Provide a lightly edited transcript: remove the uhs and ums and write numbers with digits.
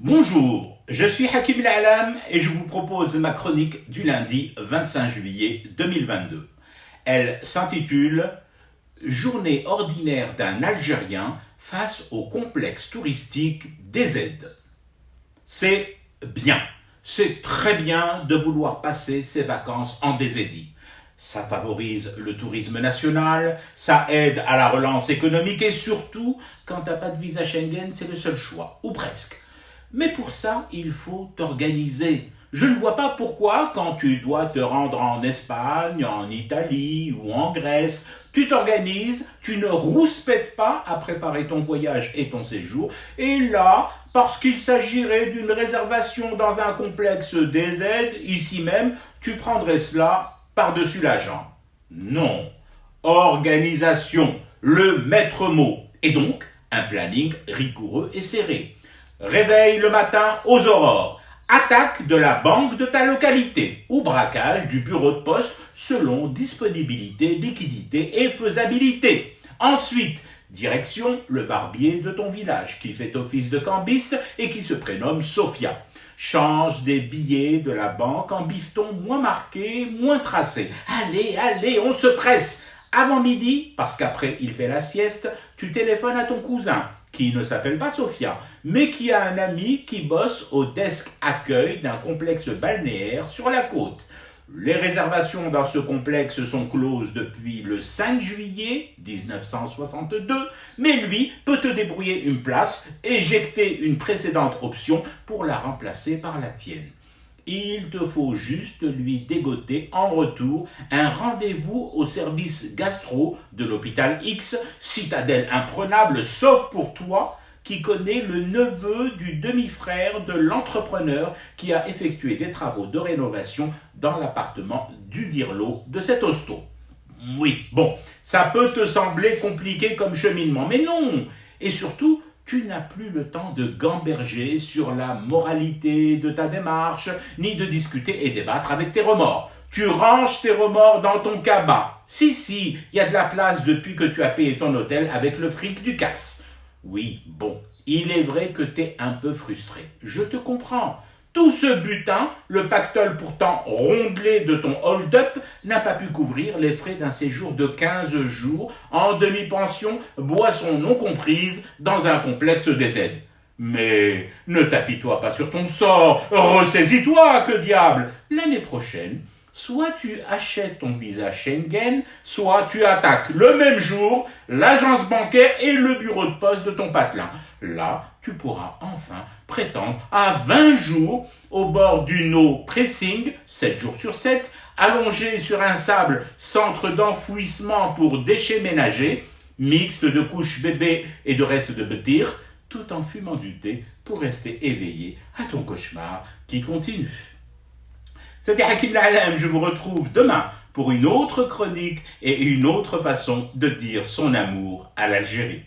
Bonjour, je suis Hakim Al-Alam et je vous propose ma chronique du lundi 25 juillet 2022. Elle s'intitule « Journée ordinaire d'un Algérien face au complexe touristique DZ ». C'est bien, c'est très bien de vouloir passer ses vacances en DZI. Ça favorise le tourisme national, ça aide à la relance économique et surtout, quand t'as pas de visa Schengen, c'est le seul choix, ou presque. Mais pour ça, il faut t'organiser. Je ne vois pas pourquoi, quand tu dois te rendre en Espagne, en Italie ou en Grèce, tu t'organises, tu ne rouspètes pas à préparer ton voyage et ton séjour. Et là, parce qu'il s'agirait d'une réservation dans un complexe DZ, ici même, tu prendrais cela par-dessus l'agent. Non. Organisation, le maître mot. Et donc, un planning rigoureux et serré. Réveil le matin aux aurores. Attaque de la banque de ta localité ou braquage du bureau de poste selon disponibilité, liquidité et faisabilité. Ensuite, direction le barbier de ton village qui fait office de cambiste et qui se prénomme Sophia. Change des billets de la banque en bifton moins marqués, moins tracés. Allez, on se presse. Avant midi, parce qu'après il fait la sieste, tu téléphones à ton cousin qui ne s'appelle pas Sophia, mais qui a un ami qui bosse au desk accueil d'un complexe balnéaire sur la côte. Les réservations dans ce complexe sont closes depuis le 5 juillet 1962, mais lui peut te débrouiller une place, éjecter une précédente option pour la remplacer par la tienne. Il te faut juste lui dégoter en retour un rendez-vous au service gastro de l'hôpital X, citadelle imprenable sauf pour toi qui connais le neveu du demi-frère de l'entrepreneur qui a effectué des travaux de rénovation dans l'appartement du Dirlo de cet hosto. Oui, bon, ça peut te sembler compliqué comme cheminement, mais non. Et surtout, tu n'as plus le temps de gamberger sur la moralité de ta démarche, ni de discuter et débattre avec tes remords. Tu ranges tes remords dans ton cabas. Si, il y a de la place depuis que tu as payé ton hôtel avec le fric du casse. Oui, bon, il est vrai que t'es un peu frustré. Je te comprends. Tout ce butin, le pactole pourtant rondelé de ton hold-up, n'a pas pu couvrir les frais d'un séjour de 15 jours en demi-pension, boisson non comprise, dans un complexe DZ. Mais ne t'apitoie pas sur ton sort, ressaisis-toi, que diable! L'année prochaine, soit tu achètes ton visa Schengen, soit tu attaques le même jour l'agence bancaire et le bureau de poste de ton patelin. Là, tu pourras enfin prétendre à 20 jours au bord d'une eau pressing, 7 jours sur 7, allongé sur un sable centre d'enfouissement pour déchets ménagers, mixte de couches bébés et de restes de bêtir, tout en fumant du thé pour rester éveillé à ton cauchemar qui continue. C'était Hakim Al-Alam, je vous retrouve demain pour une autre chronique et une autre façon de dire son amour à l'Algérie.